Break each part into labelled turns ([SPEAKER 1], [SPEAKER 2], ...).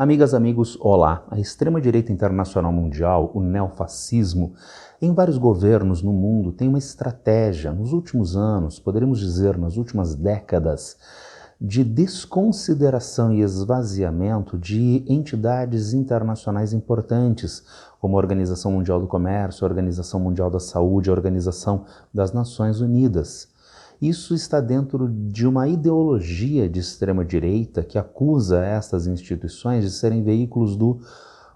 [SPEAKER 1] Amigas, amigos, olá! A extrema-direita internacional mundial, o neofascismo, em vários governos no mundo tem uma estratégia, nos últimos anos, poderíamos dizer nas últimas décadas, de desconsideração e esvaziamento de entidades internacionais importantes, como a Organização Mundial do Comércio, a Organização Mundial da Saúde, a Organização das Nações Unidas. Isso está dentro de uma ideologia de extrema-direita que acusa estas instituições de serem veículos do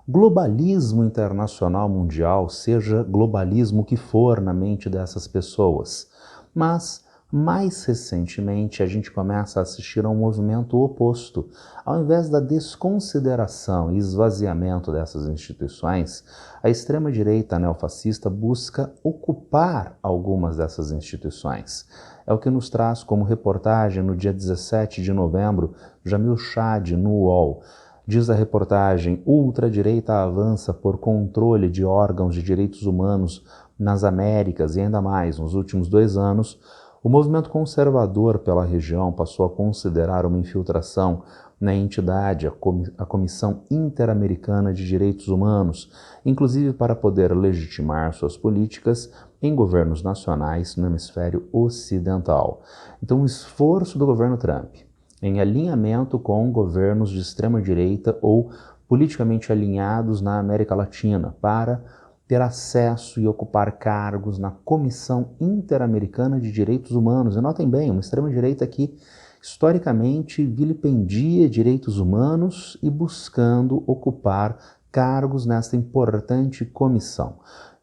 [SPEAKER 1] globalismo internacional mundial, seja globalismo que for na mente dessas pessoas. Mas, mais recentemente, a gente começa a assistir a um movimento oposto. Ao invés da desconsideração e esvaziamento dessas instituições, a extrema-direita neofascista busca ocupar algumas dessas instituições. É o que nos traz como reportagem no dia 17 de novembro, Jamil Chad, no UOL. Diz a reportagem: ultradireita avança por controle de órgãos de direitos humanos nas Américas e ainda mais, nos últimos 2 anos, o movimento conservador pela região passou a considerar uma infiltração na entidade, a Comissão Interamericana de Direitos Humanos, inclusive para poder legitimar suas políticas em governos nacionais no hemisfério ocidental. Então, o esforço do governo Trump, em alinhamento com governos de extrema-direita ou politicamente alinhados na América Latina, para ter acesso e ocupar cargos na Comissão Interamericana de Direitos Humanos. E notem bem, uma extrema-direita que historicamente vilipendia direitos humanos e buscando ocupar cargos nesta importante comissão.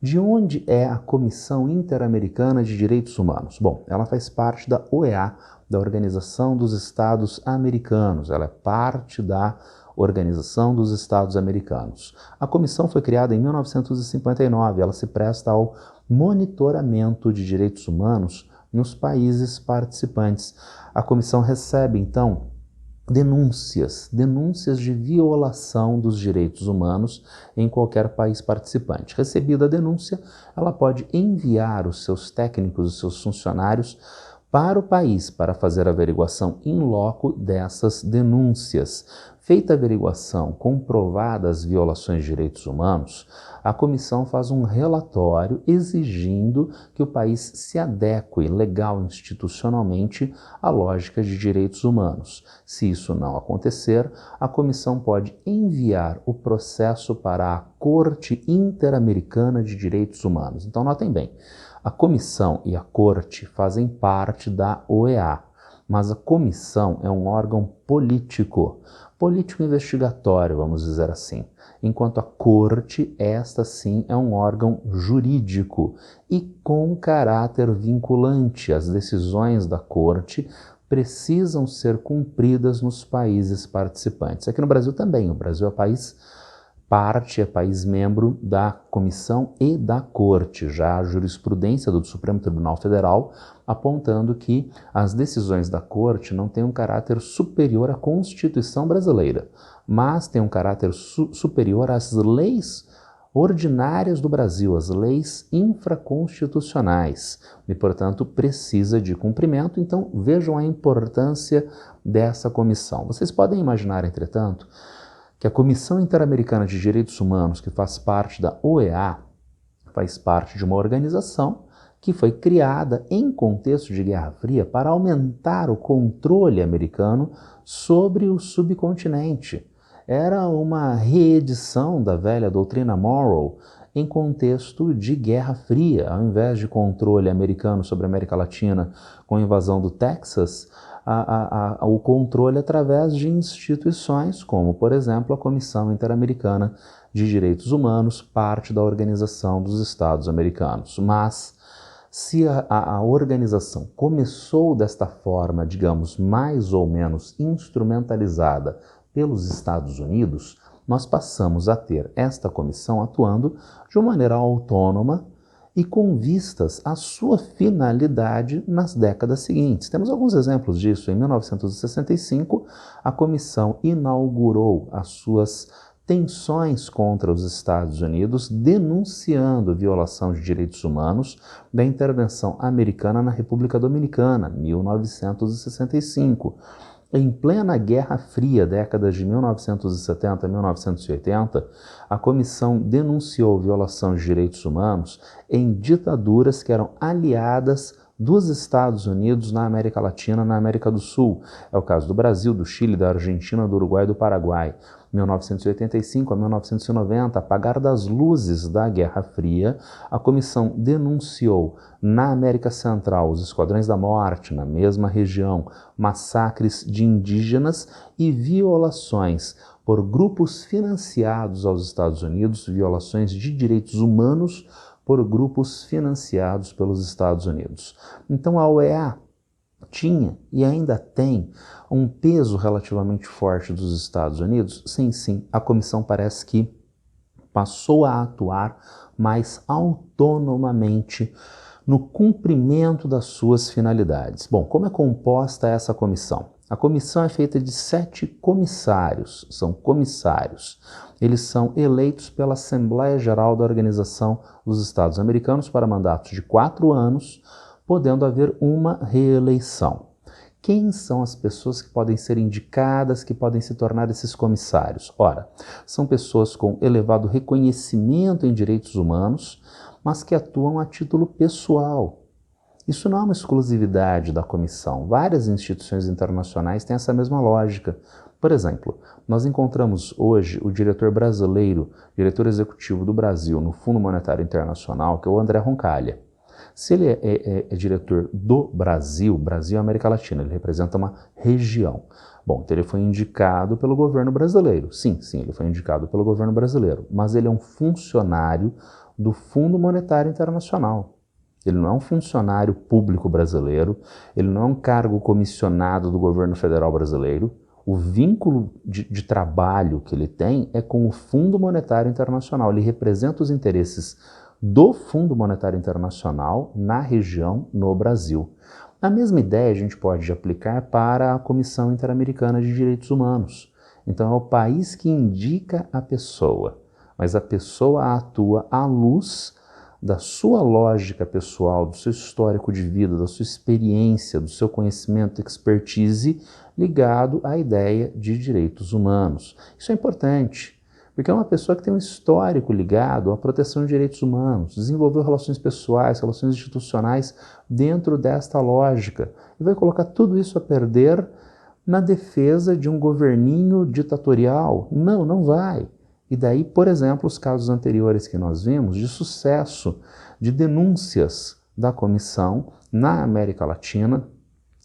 [SPEAKER 1] De onde é a Comissão Interamericana de Direitos Humanos? Bom, ela faz parte da OEA, da Organização dos Estados Americanos. Ela é parte da Organização dos Estados Americanos. A comissão foi criada em 1959. Ela se presta ao monitoramento de direitos humanos nos países participantes. A comissão recebe, então, denúncias de violação dos direitos humanos em qualquer país participante. Recebida a denúncia, ela pode enviar os seus técnicos, os seus funcionários para o país para fazer a averiguação in loco dessas denúncias. Feita a averiguação, comprovadas as violações de direitos humanos, a comissão faz um relatório exigindo que o país se adeque legal e institucionalmente à lógica de direitos humanos. Se isso não acontecer, a comissão pode enviar o processo para a Corte Interamericana de Direitos Humanos. Então, notem bem, a comissão e a corte fazem parte da OEA, mas a comissão é um órgão político investigatório, vamos dizer assim, enquanto a corte, esta sim, é um órgão jurídico e com caráter vinculante. As decisões da corte precisam ser cumpridas nos países participantes. Aqui no Brasil também, o Brasil é país membro da comissão e da corte. Já a jurisprudência do Supremo Tribunal Federal apontando que as decisões da corte não têm um caráter superior à Constituição brasileira, mas têm um caráter superior às leis ordinárias do Brasil, as leis infraconstitucionais, e, portanto, precisa de cumprimento. Então, vejam a importância dessa comissão. Vocês podem imaginar, entretanto, que a Comissão Interamericana de Direitos Humanos, que faz parte da OEA, faz parte de uma organização que foi criada em contexto de Guerra Fria para aumentar o controle americano sobre o subcontinente. Era uma reedição da velha doutrina Monroe em contexto de Guerra Fria. Ao invés de controle americano sobre a América Latina com a invasão do Texas, o controle através de instituições como, por exemplo, a Comissão Interamericana de Direitos Humanos, parte da Organização dos Estados Americanos. Mas, se a organização começou desta forma, digamos, mais ou menos instrumentalizada pelos Estados Unidos, nós passamos a ter esta comissão atuando de uma maneira autônoma e com vistas à sua finalidade nas décadas seguintes. Temos alguns exemplos disso. Em 1965, a comissão inaugurou as suas tensões contra os Estados Unidos, denunciando violação de direitos humanos da intervenção americana na República Dominicana, 1965. Em plena Guerra Fria, décadas de 1970 a 1980, a comissão denunciou violação de direitos humanos em ditaduras que eram aliadas dos Estados Unidos na América Latina, na América do Sul. É o caso do Brasil, do Chile, da Argentina, do Uruguai e do Paraguai. 1985 a 1990, apagar das luzes da Guerra Fria, a comissão denunciou na América Central os esquadrões da morte, na mesma região, massacres de indígenas e violações por grupos financiados aos Estados Unidos, violações de direitos humanos por grupos financiados pelos Estados Unidos. Então a OEA tinha e ainda tem um peso relativamente forte dos Estados Unidos? Sim, sim. A comissão parece que passou a atuar mais autonomamente no cumprimento das suas finalidades. Bom, como é composta essa comissão? A comissão é feita de 7 comissários, são comissários. Eles são eleitos pela Assembleia Geral da Organização dos Estados Americanos para mandatos de 4 anos, podendo haver uma reeleição. Quem são as pessoas que podem ser indicadas, que podem se tornar esses comissários? Ora, são pessoas com elevado reconhecimento em direitos humanos, mas que atuam a título pessoal. Isso não é uma exclusividade da comissão. Várias instituições internacionais têm essa mesma lógica. Por exemplo, nós encontramos hoje o diretor brasileiro, diretor executivo do Brasil no Fundo Monetário Internacional, que é o André Roncalha. Se ele é diretor do Brasil, Brasil é América Latina, ele representa uma região. Bom, então ele foi indicado pelo governo brasileiro. Sim, ele foi indicado pelo governo brasileiro, mas ele é um funcionário do Fundo Monetário Internacional. Ele não é um funcionário público brasileiro, ele não é um cargo comissionado do governo federal brasileiro. O vínculo de trabalho que ele tem é com o Fundo Monetário Internacional. Ele representa os interesses do Fundo Monetário Internacional na região, no Brasil. A mesma ideia a gente pode aplicar para a Comissão Interamericana de Direitos Humanos. Então é o país que indica a pessoa, mas a pessoa atua à luz da sua lógica pessoal, do seu histórico de vida, da sua experiência, do seu conhecimento, expertise, ligado à ideia de direitos humanos. Isso é importante, porque é uma pessoa que tem um histórico ligado à proteção de direitos humanos, desenvolveu relações pessoais, relações institucionais dentro desta lógica, e vai colocar tudo isso a perder na defesa de um governinho ditatorial. Não, não vai. E daí, por exemplo, os casos anteriores que nós vimos de sucesso de denúncias da comissão na América Latina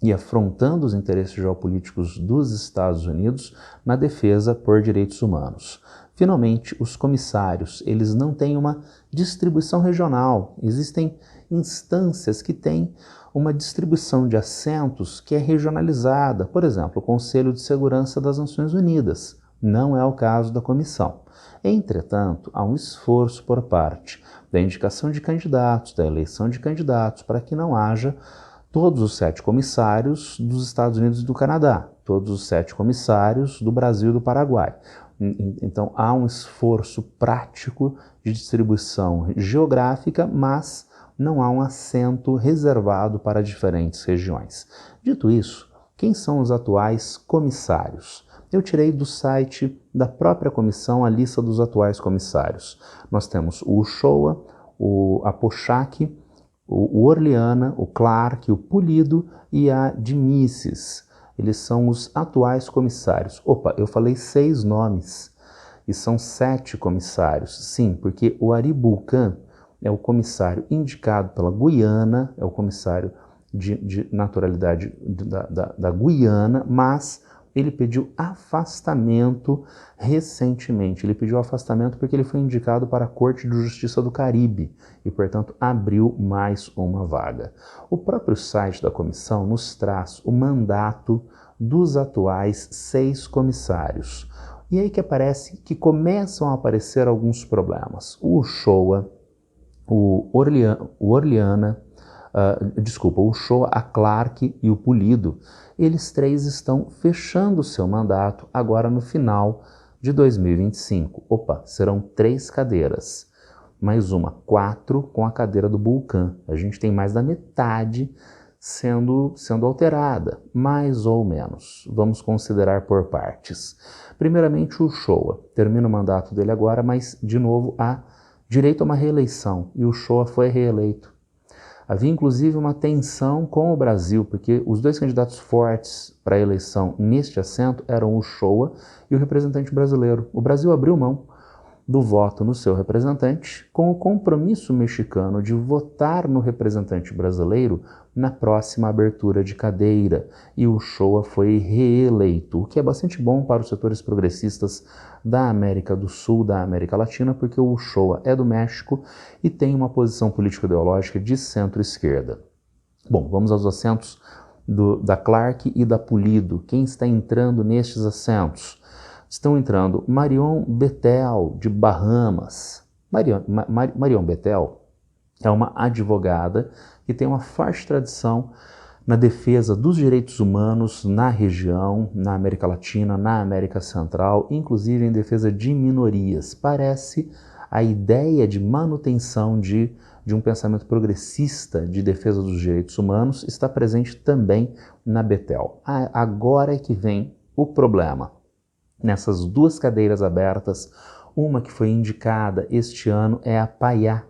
[SPEAKER 1] e afrontando os interesses geopolíticos dos Estados Unidos na defesa por direitos humanos. Finalmente, os comissários, eles não têm uma distribuição regional. Existem instâncias que têm uma distribuição de assentos que é regionalizada. Por exemplo, o Conselho de Segurança das Nações Unidas. Não é o caso da comissão. Entretanto, há um esforço por parte da indicação de candidatos, da eleição de candidatos, para que não haja todos os 7 comissários dos Estados Unidos e do Canadá, todos os 7 comissários do Brasil e do Paraguai. Então, há um esforço prático de distribuição geográfica, mas não há um assento reservado para diferentes regiões. Dito isso, quem são os atuais comissários? Eu tirei do site da própria comissão a lista dos atuais comissários. Nós temos o Uchoa, o Apochaque, o Orellana, o Clark, o Pulido e a Dimices. Eles são os atuais comissários. Opa, eu falei 6 nomes e são 7 comissários. Sim, porque o Ari Bulcan é o comissário indicado pela Guiana, é o comissário de naturalidade da Guiana, mas ele pediu afastamento recentemente. Ele pediu afastamento porque ele foi indicado para a Corte de Justiça do Caribe e, portanto, abriu mais uma vaga. O próprio site da comissão nos traz o mandato dos atuais 6 comissários. E aí que começam a aparecer alguns problemas. O Uchoa, o Orellana, o Uchoa, a Clark e o Pulido, eles 3 estão fechando seu mandato agora no final de 2025. Opa, serão 3 cadeiras, mais uma, 4 com a cadeira do Bulcan. A gente tem mais da metade sendo alterada, mais ou menos. Vamos considerar por partes. Primeiramente, o Shoa termina o mandato dele agora, mas, de novo, há direito a uma reeleição, e o Shoa foi reeleito. Havia, inclusive, uma tensão com o Brasil, porque os dois candidatos fortes para a eleição neste assento eram o Shoa e o representante brasileiro. O Brasil abriu mão do voto no seu representante, com o compromisso mexicano de votar no representante brasileiro na próxima abertura de cadeira, e o Shoa foi reeleito, o que é bastante bom para os setores progressistas da América do Sul, da América Latina, porque o Shoa é do México e tem uma posição político-ideológica de centro-esquerda. Bom, vamos aos assentos da Clark e da Pulido. Quem está entrando nestes assentos? Estão entrando Marion Bethel, de Bahamas. Marion Bethel é uma advogada que tem uma forte tradição na defesa dos direitos humanos na região, na América Latina, na América Central, inclusive em defesa de minorias. Parece a ideia de manutenção de um pensamento progressista de defesa dos direitos humanos está presente também na Bethel. Agora é que vem o problema. Nessas duas cadeiras abertas, uma que foi indicada este ano é a Payá.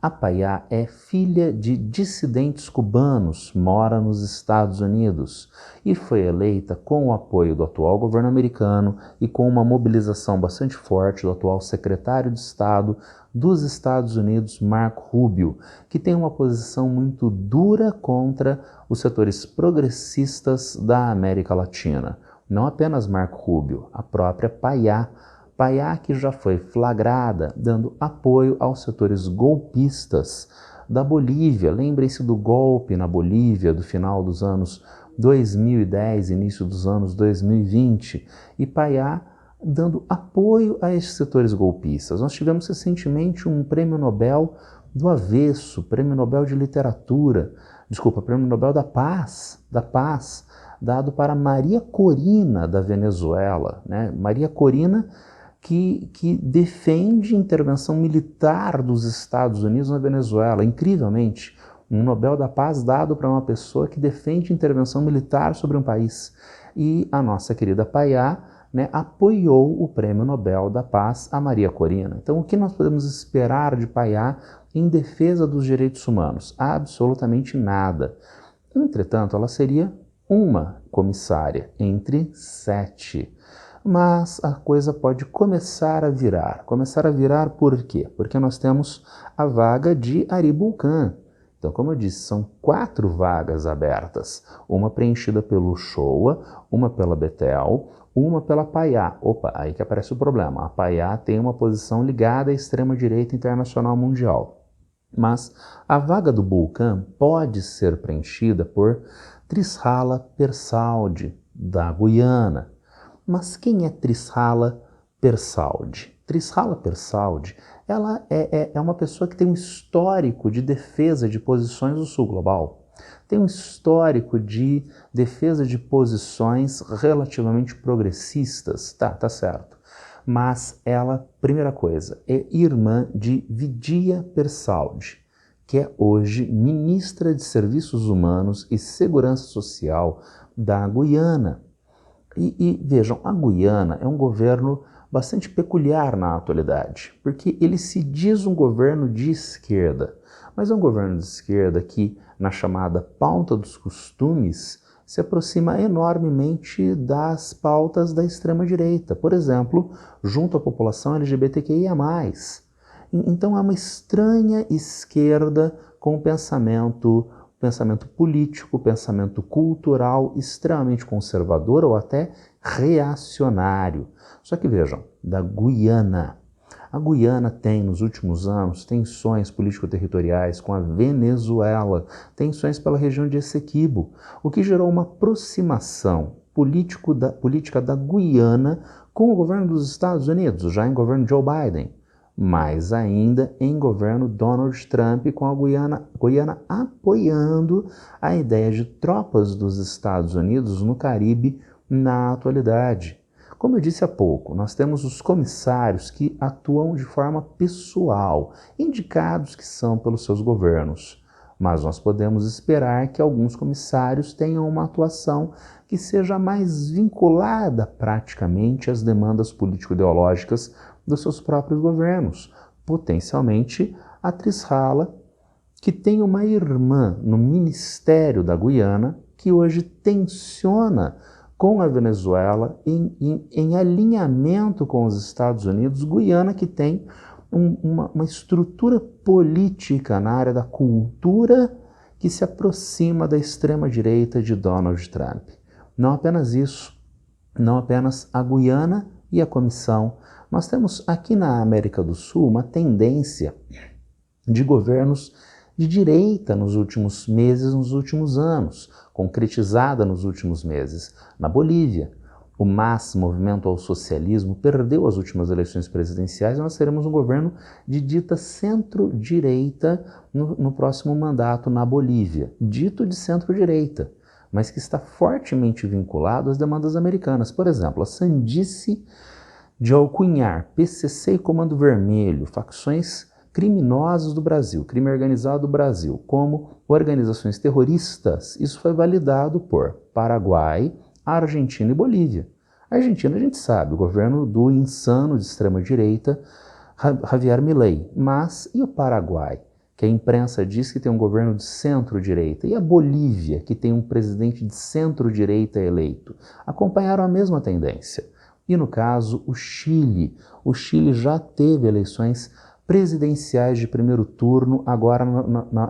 [SPEAKER 1] A Payá é filha de dissidentes cubanos, mora nos Estados Unidos e foi eleita com o apoio do atual governo americano e com uma mobilização bastante forte do atual secretário de Estado dos Estados Unidos, Marco Rubio, que tem uma posição muito dura contra os setores progressistas da América Latina. Não apenas Marco Rubio, a própria Payá. Payá que já foi flagrada dando apoio aos setores golpistas da Bolívia. Lembrem-se do golpe na Bolívia do final dos anos 2010, início dos anos 2020. E Payá dando apoio a esses setores golpistas. Nós tivemos recentemente um prêmio Nobel do avesso, prêmio Nobel de literatura, prêmio Nobel da Paz, dado para Maria Corina, da Venezuela, né? Maria Corina, que defende intervenção militar dos Estados Unidos na Venezuela. Incrivelmente, um Nobel da Paz dado para uma pessoa que defende intervenção militar sobre um país. E a nossa querida Payá, né, apoiou o Prêmio Nobel da Paz a Maria Corina. Então, o que nós podemos esperar de Payá em defesa dos direitos humanos? Absolutamente nada. Entretanto, ela seria uma comissária entre 7. Mas a coisa pode começar a virar. Começar a virar por quê? Porque nós temos a vaga de Ari Bulcan. Então, como eu disse, são 4 vagas abertas. Uma preenchida pelo Shoa, uma pela Bethel, uma pela Payá. Opa, aí que aparece o problema. A Payá tem uma posição ligada à extrema-direita internacional mundial. Mas a vaga do Bulcan pode ser preenchida por Trishala Persaud, da Guiana. Mas quem é Trishala Persaud? Trishala Persaud, ela é uma pessoa que tem um histórico de defesa de posições do Sul Global. Tem um histórico de defesa de posições relativamente progressistas. Tá certo. Mas ela, primeira coisa, é irmã de Vidya Persaud, que é hoje ministra de Serviços Humanos e Segurança Social da Guiana. E vejam, a Guiana é um governo bastante peculiar na atualidade, porque ele se diz um governo de esquerda, mas é um governo de esquerda que, na chamada pauta dos costumes, se aproxima enormemente das pautas da extrema-direita, por exemplo, junto à população LGBTQIA+. Então é uma estranha esquerda com pensamento político, pensamento cultural extremamente conservador ou até reacionário. Só que vejam, da Guiana. A Guiana tem, nos últimos anos, tensões político-territoriais com a Venezuela, tensões pela região de Essequibo, o que gerou uma aproximação política da Guiana com o governo dos Estados Unidos, já em governo Joe Biden, mais ainda em governo Donald Trump, com a Guiana apoiando a ideia de tropas dos Estados Unidos no Caribe na atualidade. Como eu disse há pouco, nós temos os comissários que atuam de forma pessoal, indicados que são pelos seus governos. mas nós podemos esperar que alguns comissários tenham uma atuação que seja mais vinculada praticamente às demandas político-ideológicas dos seus próprios governos. Potencialmente, a Trishala, que tem uma irmã no Ministério da Guiana, que hoje tensiona com a Venezuela em alinhamento com os Estados Unidos, Guiana que tem uma estrutura política na área da cultura que se aproxima da extrema-direita de Donald Trump. Não apenas isso, não apenas a Guiana e a Comissão. Nós temos aqui na América do Sul uma tendência de governos de direita nos últimos meses, nos últimos anos, concretizada nos últimos meses. Na Bolívia, o MAS, Movimento ao Socialismo, perdeu as últimas eleições presidenciais e nós teremos um governo de dita centro-direita no próximo mandato na Bolívia. Dito de centro-direita, mas que está fortemente vinculado às demandas americanas. Por exemplo, a sandice de alcunhar PCC e Comando Vermelho, facções criminosas do Brasil, crime organizado do Brasil, como organizações terroristas, isso foi validado por Paraguai, Argentina e Bolívia. A Argentina, a gente sabe, o governo do insano de extrema-direita, Javier Milei. Mas e o Paraguai, que a imprensa diz que tem um governo de centro-direita? E a Bolívia, que tem um presidente de centro-direita eleito? Acompanharam a mesma tendência. E no caso, o Chile já teve eleições presidenciais de primeiro turno agora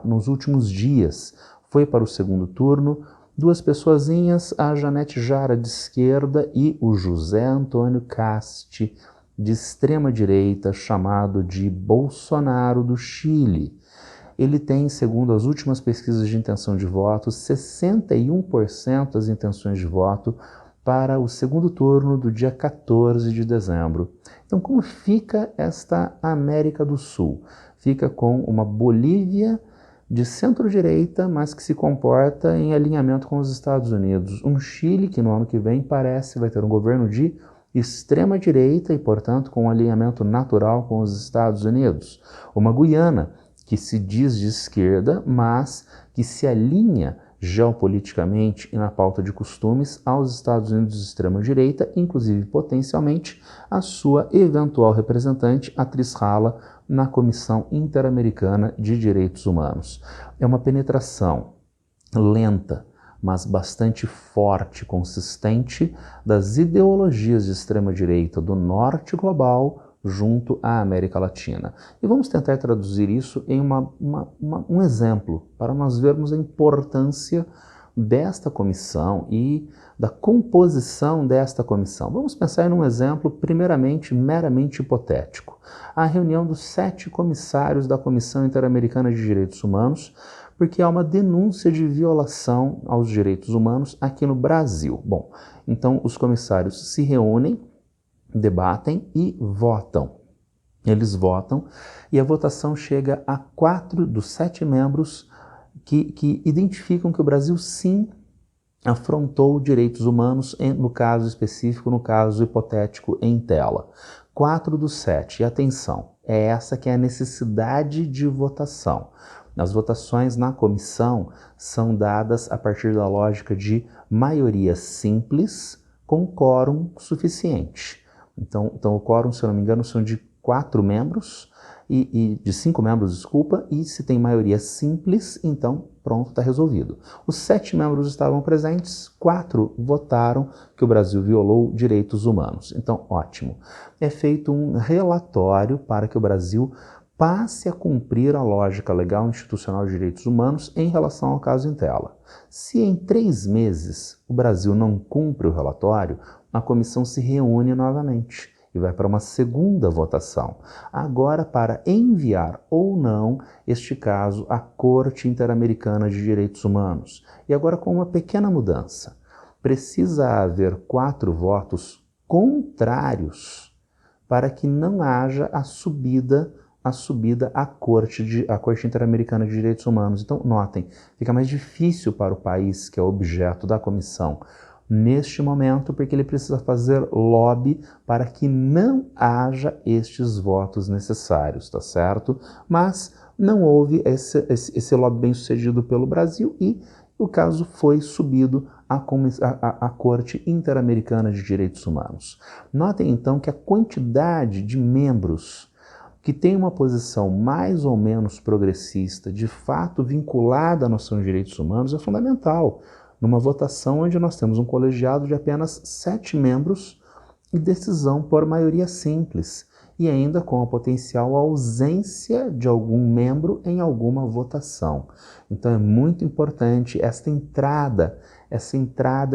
[SPEAKER 1] nos últimos dias. Foi para o segundo turno duas pessoazinhas, a Janete Jara de esquerda e o José Antônio Casti de extrema-direita, chamado de Bolsonaro do Chile. Ele tem, segundo as últimas pesquisas de intenção de voto, 61% das intenções de voto para o segundo turno do dia 14 de dezembro. Então, como fica esta América do Sul? Fica com uma Bolívia de centro-direita, mas que se comporta em alinhamento com os Estados Unidos. Um Chile que no ano que vem vai ter um governo de extrema-direita e, portanto, com um alinhamento natural com os Estados Unidos. Uma Guiana que se diz de esquerda, mas que se alinha geopoliticamente e na pauta de costumes aos Estados Unidos de extrema-direita, inclusive potencialmente a sua eventual representante, a Trishala, na Comissão Interamericana de Direitos Humanos. É uma penetração lenta, mas bastante forte, consistente, das ideologias de extrema-direita do norte global junto à América Latina. E vamos tentar traduzir isso em um exemplo, para nós vermos a importância desta comissão e da composição desta comissão. Vamos pensar em um exemplo, primeiramente, meramente hipotético. A reunião dos 7 comissários da Comissão Interamericana de Direitos Humanos, porque há uma denúncia de violação aos direitos humanos aqui no Brasil. Bom, então os comissários se reúnem, debatem e votam. Eles votam e a votação chega a 4 dos 7 membros que identificam que o Brasil sim afrontou direitos humanos, no caso específico, no caso hipotético em tela. 4 dos 7, e atenção, é essa que é a necessidade de votação. As votações na comissão são dadas a partir da lógica de maioria simples com quórum suficiente. Então o quórum, se eu não me engano, são de 4 membros, de 5 membros, desculpa, e se tem maioria simples, então pronto, está resolvido. Os 7 membros estavam presentes, 4 votaram que o Brasil violou direitos humanos. Então, ótimo. É feito um relatório para que o Brasil passe a cumprir a lógica legal institucional de direitos humanos em relação ao caso em tela. Se em 3 meses o Brasil não cumpre o relatório, a comissão se reúne novamente e vai para uma segunda votação, agora para enviar ou não este caso à Corte Interamericana de Direitos Humanos. E agora com uma pequena mudança. Precisa haver 4 votos contrários para que não haja a subida à Corte Interamericana de Direitos Humanos. Então, notem, fica mais difícil para o país que é objeto da comissão neste momento, porque ele precisa fazer lobby para que não haja estes votos necessários, tá certo? Mas não houve esse lobby bem sucedido pelo Brasil e o caso foi subido à Corte Interamericana de Direitos Humanos. Notem então que a quantidade de membros que tem uma posição mais ou menos progressista, de fato vinculada à noção de direitos humanos, é fundamental. Numa votação onde nós temos um colegiado de apenas 7 membros e decisão por maioria simples, e ainda com a potencial ausência de algum membro em alguma votação. Então é muito importante essa entrada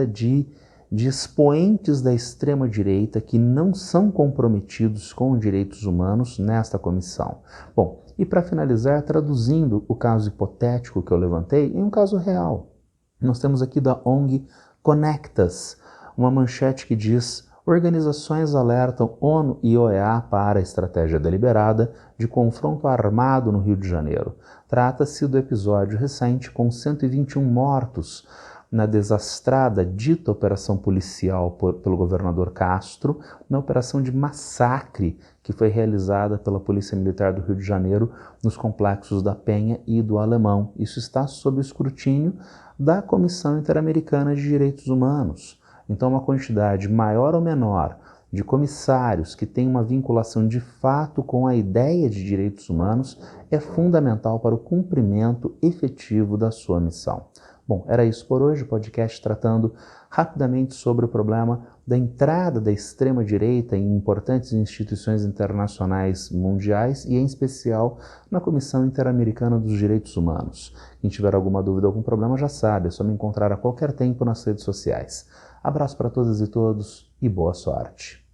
[SPEAKER 1] de expoentes da extrema-direita que não são comprometidos com direitos humanos nesta comissão. Bom, e para finalizar, traduzindo o caso hipotético que eu levantei em um caso real. Nós temos aqui da ONG Conectas, uma manchete que diz: organizações alertam ONU e OEA para a estratégia deliberada de confronto armado no Rio de Janeiro. Trata-se do episódio recente com 121 mortos na desastrada dita operação policial pelo governador Castro, na operação de massacre que foi realizada pela Polícia Militar do Rio de Janeiro nos complexos da Penha e do Alemão. Isso está sob o escrutínio da Comissão Interamericana de Direitos Humanos. Então, uma quantidade maior ou menor de comissários que têm uma vinculação de fato com a ideia de direitos humanos é fundamental para o cumprimento efetivo da sua missão. Bom, era isso por hoje, o podcast tratando rapidamente sobre o problema da entrada da extrema-direita em importantes instituições internacionais mundiais e, em especial, na Comissão Interamericana dos Direitos Humanos. Quem tiver alguma dúvida ou algum problema já sabe, é só me encontrar a qualquer tempo nas redes sociais. Abraço para todas e todos e boa sorte.